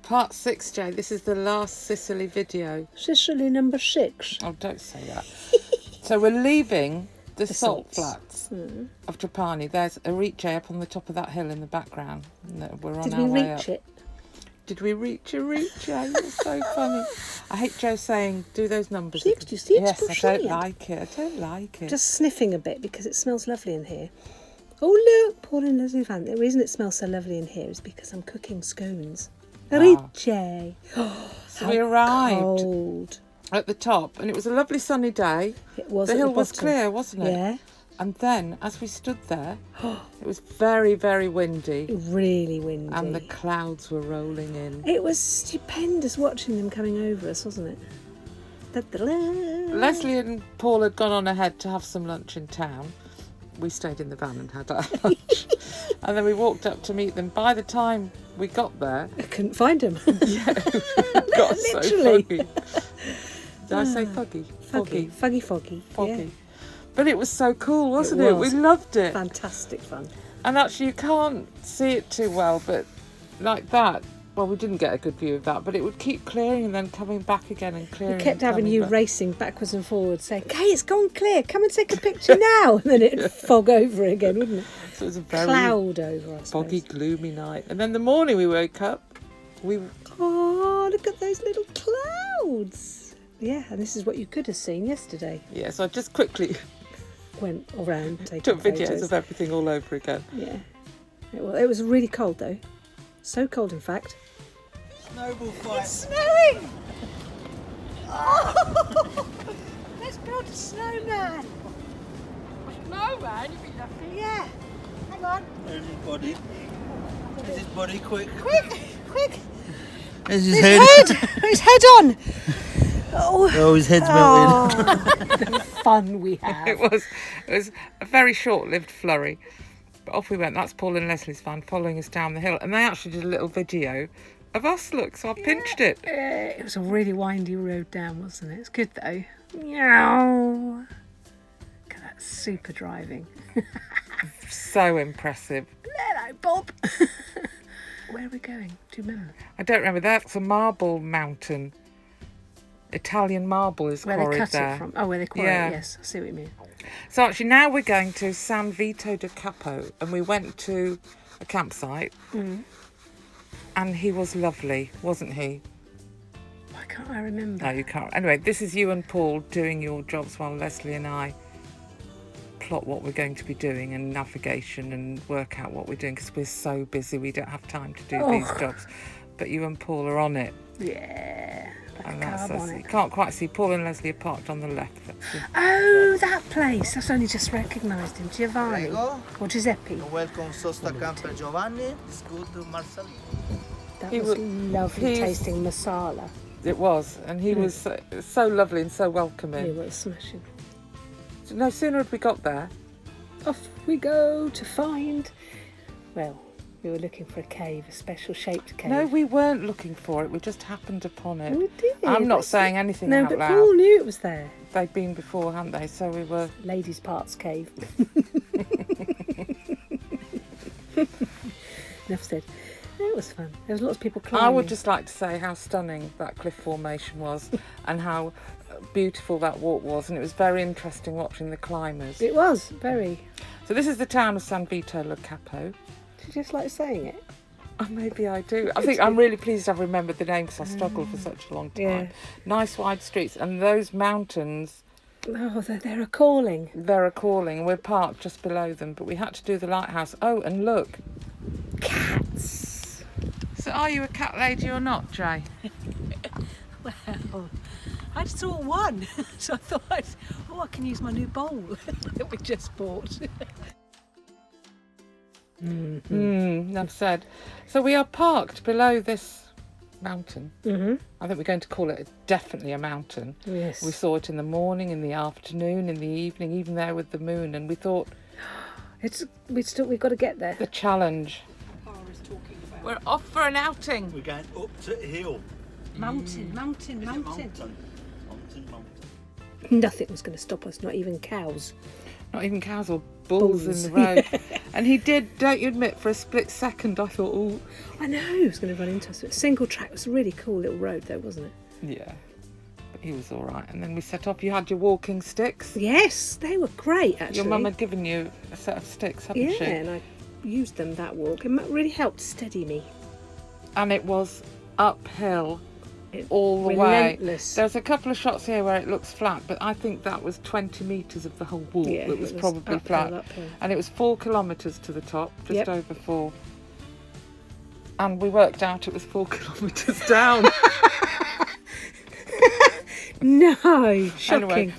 Part 6, Jay. This is the last Sicily video. Sicily number 6. Oh, don't say that. So we're leaving the salt salts. flats of Trapani. There's Erice up on the top of that hill in the background. We're on Did our we way reach up. it? Did we reach Erice? It's so funny. I hate Joe saying, do those numbers. 66%. Yes, I don't like it. I don't like it. Just sniffing a bit because it smells lovely in here. Oh look, Paul and Leslie Van. The reason it smells so lovely in here is because I'm cooking scones. Erice. So we arrived Cold. at the top, and it was a lovely sunny day. It was. The at hill the was bottom. clear, wasn't it? Yeah. And then, as we stood there, it was very, very windy, Really windy. and the clouds were rolling in. It was stupendous watching them coming over us, wasn't it? Da-da-da. Leslie and Paul had gone on ahead to have some lunch in town. We stayed in the van and had our lunch. And then we walked up to meet them. By the time we got there... I couldn't find them. got so Literally. foggy. Did I say foggy? Foggy. Foggy. Yeah. But it was so cool, wasn't it? was. We loved it. Fantastic fun. And actually, you can't see it too well, but like that... Well, we didn't get a good view of that, but it would keep clearing and then coming back again and clearing. We kept and having coming you back. racing backwards and forwards, saying, "Okay, it's gone clear. Come and take a picture now." And then it'd fog over again, wouldn't it? So it was a very Cloud over, I suppose. foggy, gloomy night. And then the morning we woke up, Oh, look at those little clouds. Yeah, and this is what you could have seen yesterday. Yeah, so I just quickly Went around taking took videos photos. of everything all over again. Yeah. It was really cold, though. So cold, in fact. Snowball fight. It's snowing! Oh! Let's build a snowman. Snowman? You'd be lucky. Yeah. Hang on. Anybody? Is his body quick? Quick. Is his His head? head! His head on! Oh, his head's melted. The fun we have. It was a very short-lived flurry. But off we went. That's Paul and Leslie's van following us down the hill. And they actually did a little video of us, look, so I pinched it. It was a really windy road down, wasn't it? It's good though. Meow. Look at that super driving. So impressive. Hello, Bob. Where are we going? Do you remember? I don't remember. That's a marble mountain. Italian marble is Where they quarried cut there. it from? Oh, where they quarry Yeah. it, yes. I see what you mean. So actually now we're going to San Vito Lo Capo, and we went to a campsite and he was lovely, wasn't he? Why can't I remember? No, you can't. Anyway, this is you and Paul doing your jobs while Leslie and I plot what we're going to be doing and navigation and work out what we're doing because we're so busy we don't have time to do these jobs. But you and Paul are on it. Yeah. Like And a that's carb us. on You it. can't quite see. Paul and Leslie are parked on the left. Oh, that place. I've only just recognised him. Giovanni. Prego. Or Giuseppe. Welcome, Sosta Camper Giovanni. It's good to Marcel. That He was was- lovely he's- tasting masala. It was. And he was so lovely and so welcoming. He was smashing. No sooner had we got there. Off we go to find... Well, we were looking for a cave, a special shaped cave. No, we weren't looking for it. We just happened upon it. We did. I'm not That's saying it. anything No, out but loud. Paul knew it was there. They'd been before, hadn't they? So we were... Ladies' parts cave. Enough said. It was fun. There was lots of people climbing. I would just like to say how stunning that cliff formation was and how beautiful that walk was. And it was very interesting watching the climbers. It was, very. So this is the town of San Vito Lo Capo. Did you just like saying it? Oh, maybe I do. I think I'm really pleased I've remembered the name because I struggled for such a long time. Yeah. Nice wide streets. And those mountains... Oh, they're a calling. They're a calling. We're parked just below them, but we had to do the lighthouse. Oh, and look. Cats. So are you a cat lady or not, Jay? Well, I just saw one, so I thought, I can use my new bowl that we just bought. Enough said. So we are parked below this mountain. Mm-hmm. I think we're going to call it definitely a mountain. Yes. We saw it in the morning, in the afternoon, in the evening, even there with the moon, and we thought We've got to get there. the challenge. We're off for an outing. We're going up to hill. Mountain. Is it mountain? Nothing was going to stop us, not even cows. Not even cows or bulls in the road. And he did, don't you admit, for a split second I thought, oh. I know he was going to run into us. Single track was a really cool little road though, wasn't it? Yeah. But he was all right. And then we set off. You had your walking sticks. Yes, they were great actually. Your mum had given you a set of sticks, hadn't she? Yeah, and I used them that walk. It really helped steady me. And it was uphill all the way. Relentless. There's a couple of shots here where it looks flat, but I think that was 20 metres of the whole walk that was probably flat. Uphill. And it was 4 kilometres to the top, just Yep. over 4. And we worked out it was 4 kilometres down. No, shocking. Anyway,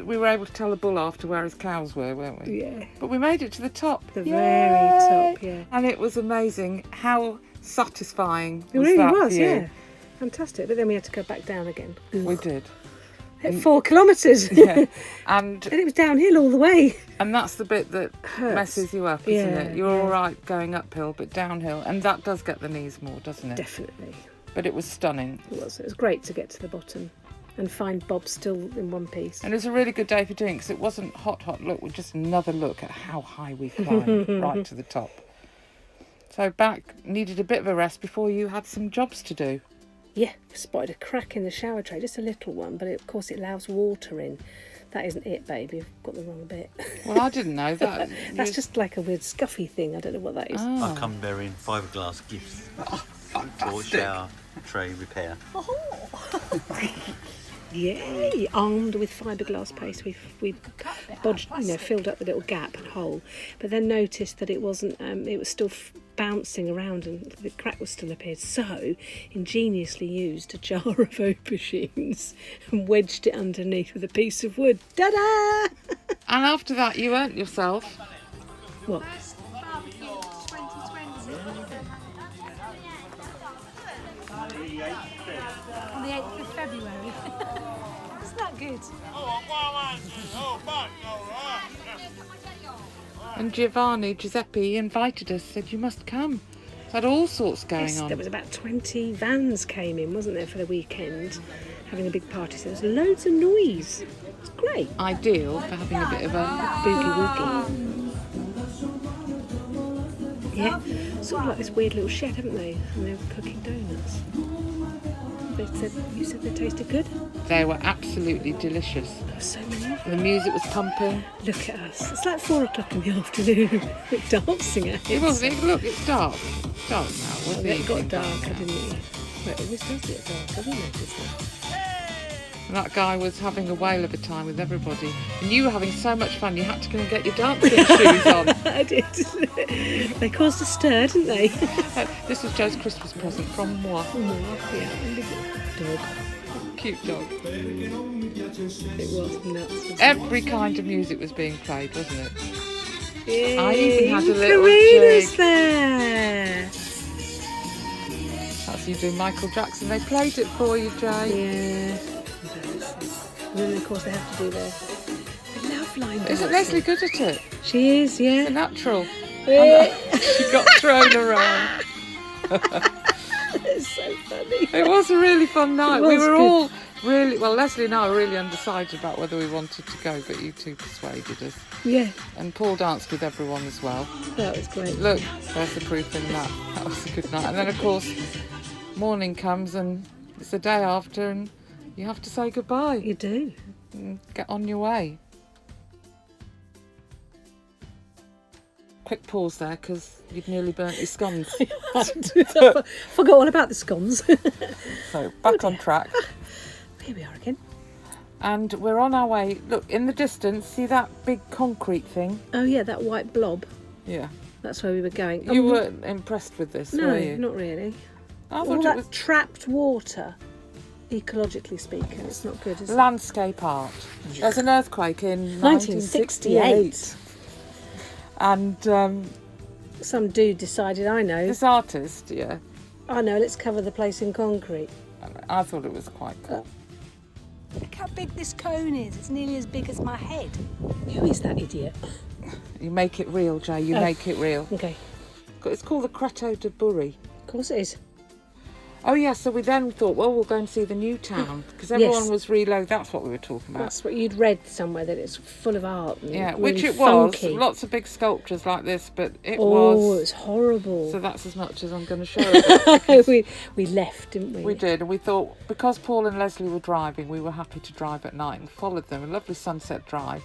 we were able to tell the bull after where his cows were, weren't we? Yeah, But we made it to the top. the Yay! very top, yeah. And it was amazing how satisfying It was really that was, view. yeah. Fantastic. But then we had to go back down again. We did. At 4 kilometres. Yeah. And And it was downhill all the way. that's the bit that Hurts. messes you up, isn't Yeah, it? You're yeah. all right going uphill, but downhill, and that does get the knees more, doesn't it? Definitely. But it was stunning. It was. It was great to get to the bottom and find Bob still in one piece. And it was a really good day for doing it because it wasn't hot look, with just another look at how high we climbed right to the top. So back, needed a bit of a rest before you had some jobs to do. Yeah, spotted a crack in the shower tray, just a little one, but of course it allows water in. That isn't it, baby. You've got the wrong bit. Well, I didn't know that. That's just like a weird scuffy thing. I don't know what that is. Oh. I come bearing fiberglass gifts for shower tray repair. Yay! Armed with fiberglass paste, we bodged, filled up the little gap and hole, but then noticed that it wasn't. It was still bouncing around, and the crack was still appeared. So, ingeniously used a jar of aubergines and wedged it underneath with a piece of wood. Ta-da! And after that, you earned yourself. What? On the 8th of February. Isn't that good? And Giuseppe invited us, said you must come. So had all sorts going Yes, on. there was about 20 vans came in, wasn't there, for the weekend, having a big party. So there was loads of noise. It's great. Ideal for having a bit of a... Boogie woogie. Yeah, sort of like this weird little shed, haven't they? And they were cooking donuts. You said they tasted good? They were absolutely delicious. There were so many of them. The music was pumping. Look at us. It's like 4 o'clock in the afternoon. We're dancing at it. It wasn't. Look, it's dark. It's dark now. Oh, Wasn't it got evening darker, now? didn't it? Wait, this does get dark. Have you noticed that? And that guy was having a whale of a time with everybody. And you were having so much fun, you had to go and get your dancing shoes on. I did. They caused a stir, didn't they? This was Joe's Christmas present from moi. Yeah, and big dog. Cute dog. It was nuts. Wasn't Every kind of music was being played, wasn't it? it? I even had a little Karina's jig. there. That's you doing Michael Jackson. They played it for you, Jay. Yeah. And then, of course, they have to do their love line. Isn't dancing. Leslie good at it? She is, A yeah. natural. Yeah. She got thrown around. It's so funny. It was a really fun night. was We were good. all really, well, Leslie and I were really undecided about whether we wanted to go, but you two persuaded us. Yeah, And Paul danced with everyone as well. that was great. Look, there's the proof in that. That was a good night. And then, of course, morning comes and it's the day after and you have to say goodbye You do. and get on your way. Quick pause there because you'd nearly burnt your scones. Forgot all about the scones. So back on track. Here we are again. And we're on our way. Look, in the distance, see that big concrete thing? Oh yeah, that white blob. Yeah. That's where we were going. You weren't impressed with this, No, were you? not really. I All thought that it was trapped water, ecologically speaking, it's not good, is it? landscape art. There's an earthquake in 1968. 1968. And Some dude decided, I know, this artist, let's cover the place in concrete. I thought it was quite cool. Look how big this cone is. It's nearly as big as my head. Who is that idiot? You make it real, Jay, you Oh. make it real. Okay, It's called the Cretto Burri. of course it is. Oh yeah, so we then thought, well, we'll go and see the new town because everyone Yes. was reload. That's what we were talking about. That's what you'd read somewhere, that it's full of art. And Yeah, really which it funky. was. Lots of big sculptures like this, but it Oh, was. it was horrible. So that's as much as I'm going to show it. we left, didn't we? We did, and we thought because Paul and Leslie were driving, we were happy to drive at night and followed them. A lovely sunset drive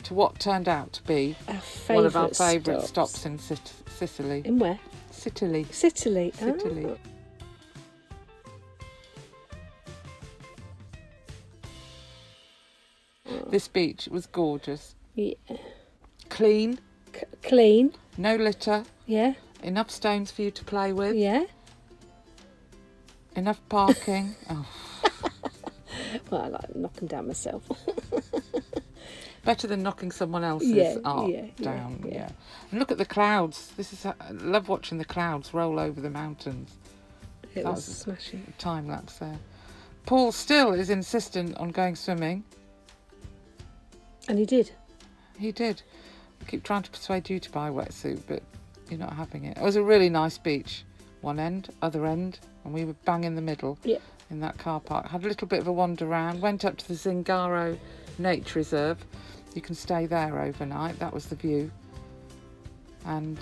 to what turned out to be one of our favourite stops in Sicily. In where? Sicily. Sicily. Sicily. Oh. This beach was gorgeous. Yeah. Clean, Clean. no litter, Yeah. enough stones for you to play with, Yeah. enough parking. Oh, Well, I like knocking down myself. better than knocking someone else's Yeah, art yeah, down. yeah. Yeah. And look at the clouds. I love watching the clouds roll over the mountains. It That was was- smashing. Time lapse there. Paul still is insistent on going swimming. And he did. He did. I keep trying to persuade you to buy a wetsuit, but you're not having it. It was a really nice beach. One end, other end, and we were bang in the middle Yeah. in that car park. Had a little bit of a wander around, went up to the Zingaro Nature Reserve. You can stay there overnight. That was the view. And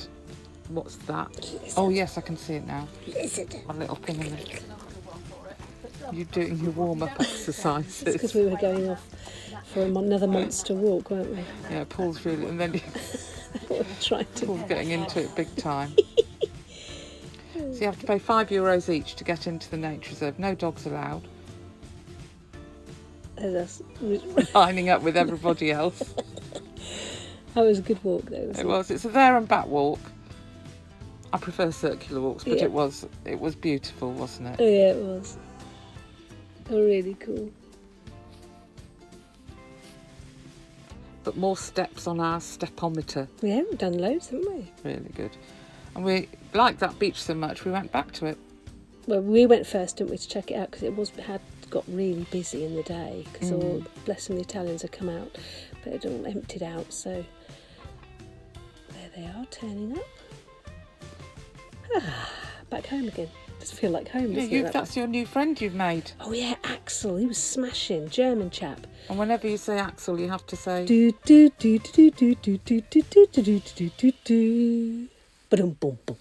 what's that? Oh yes, I can see it now. Lizard. One little thing in there. You're doing your warm-up Because exercises. we were going off for another monster walk, weren't we? Yeah, Paul's really, and then We were trying to. Paul's getting into it big time. So you have to pay €5 each to get into the nature reserve. No dogs allowed. That Lining up with everybody else. was a good walk, though. Wasn't It was. It's a there and back walk. I prefer circular walks, but Yeah. it was beautiful, wasn't it? Oh, yeah, it was. Oh, really cool. But more steps on our stepometer. Yeah, we've done loads, haven't we? Really good. And we liked that beach so much, we went back to it. Well, we went first, didn't we, to check it out because it had got really busy in the day because all, bless them, the Italians had come out, but it all emptied out. So there they are, turning up. Back home again. Does feel like home, doesn't it? That's your new friend you've made. Oh yeah, Axel. He was smashing. German chap. And whenever you say Axel, you have to say... Do do do do do do do do do do do do do. Boom boom boom.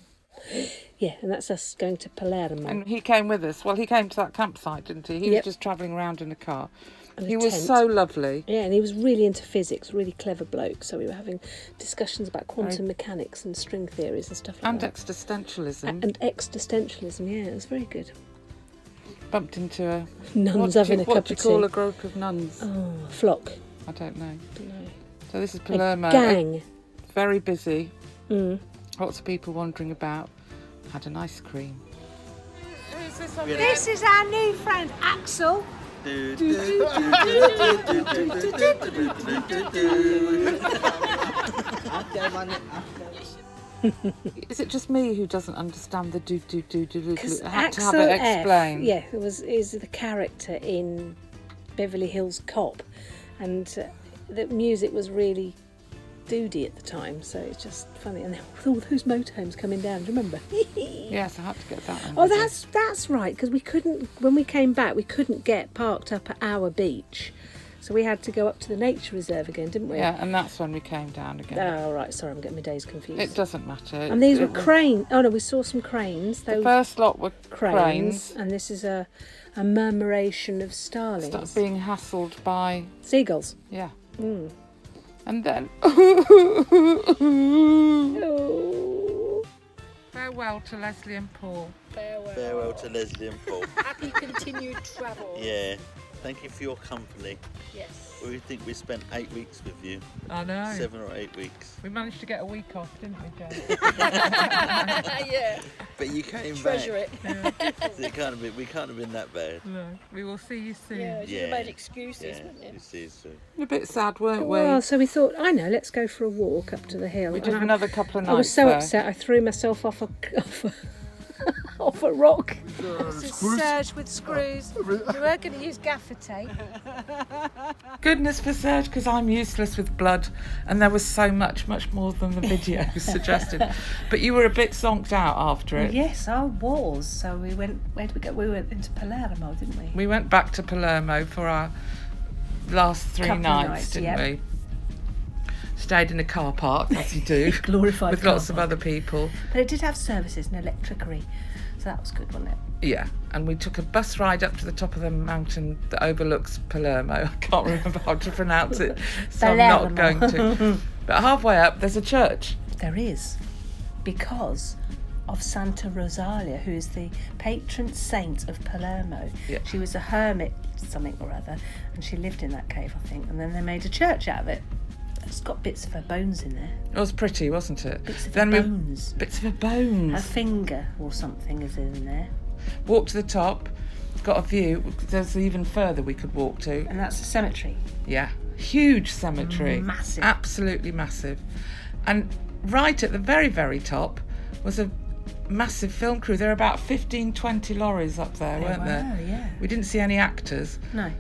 Yeah, and that's us going to Palermo. And he came with us. Well, he came to that campsite, didn't he? He Yep. was just travelling around in a car. And a He was tent. so lovely. Yeah, and he was really into physics, really clever bloke. So we were having discussions about quantum mechanics and string theories and stuff like And that. existentialism. And existentialism, yeah, it was very good. Bumped into a... Nuns having a cup What do of you call tea. a group of nuns? Oh, a flock. I don't know. Don't know. So this is A Palermo. gang. Very busy. Mm. Lots of people wandering about. Had an ice cream. This is our new friend Axel. Is it just me who doesn't understand the do? Because I had to Axel have it F, explained. yeah, is the character in Beverly Hills Cop, and the music was really doody at the time, so it's just funny. And with all those motorhomes coming down, do you remember? Yes, I had to get that one. Oh, that's right, because we couldn't, when we came back, we couldn't get parked up at our beach, so we had to go up to the nature reserve again, didn't we? Yeah, and that's when we came down again. Oh, right, sorry, I'm getting my days confused. It doesn't matter. And these were It was- cranes. Oh no, we saw some cranes. The Those first lot were cranes, cranes. and this is a murmuration of starlings. Start being hassled by, Seagulls. yeah. Mm. And then... Oh. Farewell to Leslie and Paul. Farewell to Leslie and Paul. Happy continued travel. Yeah. Thank you for your company. Yes. We think we spent 8 weeks with you. I know. 7 or 8 weeks. We managed to get a week off, didn't we, Joe? Yeah. But you came Treasure back. it. So we can't have been that bad. No. We will see you soon. Yeah, you Yeah. made excuses, Yeah, wouldn't you? you see soon. A bit sad, weren't we? Well, so we thought, I know, let's go for a walk up to the hill. We did And another couple of nights I was so there. upset. I threw myself off a off a rock. This is serge with screws. We were going to use gaffer tape. Goodness for Serge, because I'm useless with blood, and there was so much more than the video suggested. But you were a bit zonked out after it. Yes, I was. So we went. Where did we go? We went into Palermo, didn't we? We went back to Palermo for our last 3 Couple of nights, nights, didn't yep. we? Stayed in a car park, as you do, Glorified with car lots of park. other people. But it did have services and electricity, so that was good, wasn't it? Yeah, and we took a bus ride up to the top of the mountain that overlooks Palermo. I can't remember how to pronounce it, so I'm not going to. But halfway up, there's a church. There is, because of Santa Rosalia, who is the patron saint of Palermo. Yeah. She was a hermit, something or other, and she lived in that cave, I think, and then they made a church out of it. It's got bits of her bones in there. It was pretty, wasn't it? Bits of Then her we bones. bits of her bones. Her finger or something is in there. Walked to the top, got a view. There's even further we could walk to. And that's a cemetery. Yeah, huge cemetery. Massive. Absolutely massive. And right at the very, very top was a massive film crew. There were about 15, 20 lorries up there, weren't there? Yeah. We didn't see any actors, No.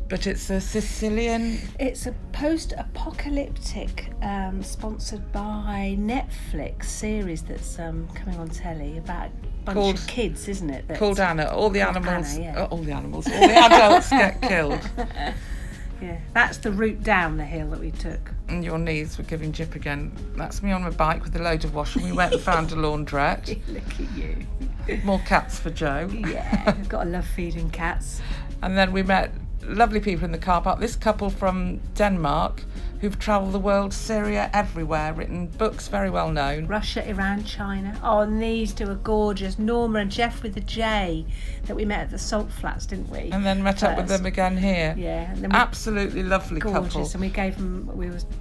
but it's a Sicilian... It's a post-apocalyptic, sponsored by Netflix series that's coming on telly about a bunch of kids, isn't it? That's Called Anna. All the called animals... Anna, yeah. all the adults get killed. Yeah, that's the route down the hill that we took. And your knees were giving jip again. That's me on my bike with a load of washing. We went and found a laundrette. Look at you. More cats for Joe. Yeah, we've got to love feeding cats. And then we met lovely people in the car park. This couple from Denmark who've travelled the world, Syria, everywhere, written books, very well known. Russia, Iran, China. Oh, and these two are gorgeous. Norma and Jeff with a J that we met at the Salt Flats, didn't we? And then met up with them again here. Yeah. And then we Absolutely lovely gorgeous, couple. and we gave them.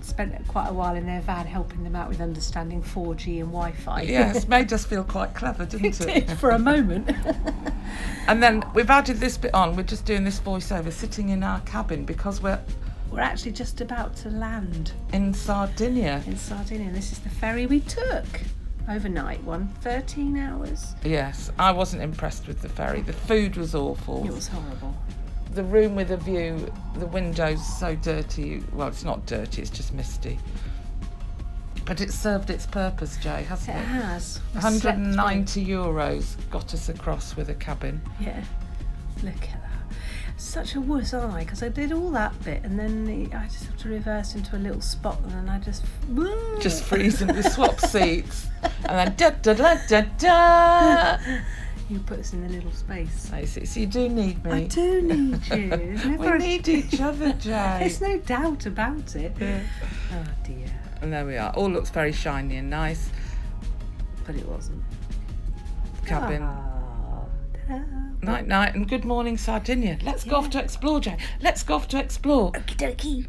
Spent quite a while in their van helping them out with understanding 4G and Wi-Fi. Yes, made us feel quite clever, didn't it? For a moment. And then we've added this bit on. We're just doing this voiceover, sitting in our cabin because we're We're actually just about to land in Sardinia. in Sardinia. This is the ferry we took. Overnight one, 13 hours. Yes, I wasn't impressed with the ferry. The food was awful. It was horrible. The room with a view, the windows so dirty. Well, it's not dirty, it's just misty. But it served its purpose, Jay, hasn't It it? has. We 190 euros got us across with a cabin. Yeah, look at that. Such a wuss, aren't I? Because I did all that bit and then I just have to reverse into a little spot and then I just Freezing. We swapped seats. And then da-da-da-da-da. You put us in a little space. I see. So you do need me. I do need you. There's never We need each other, Jay. There's no doubt about it. Yeah. Oh dear. And there we are. All looks very shiny and nice. But it wasn't. Cabin. Ah, ta-da. Night, night, and good morning, Sardinia. Let's go off to explore, Jay. Let's go off to explore. Okie dokie.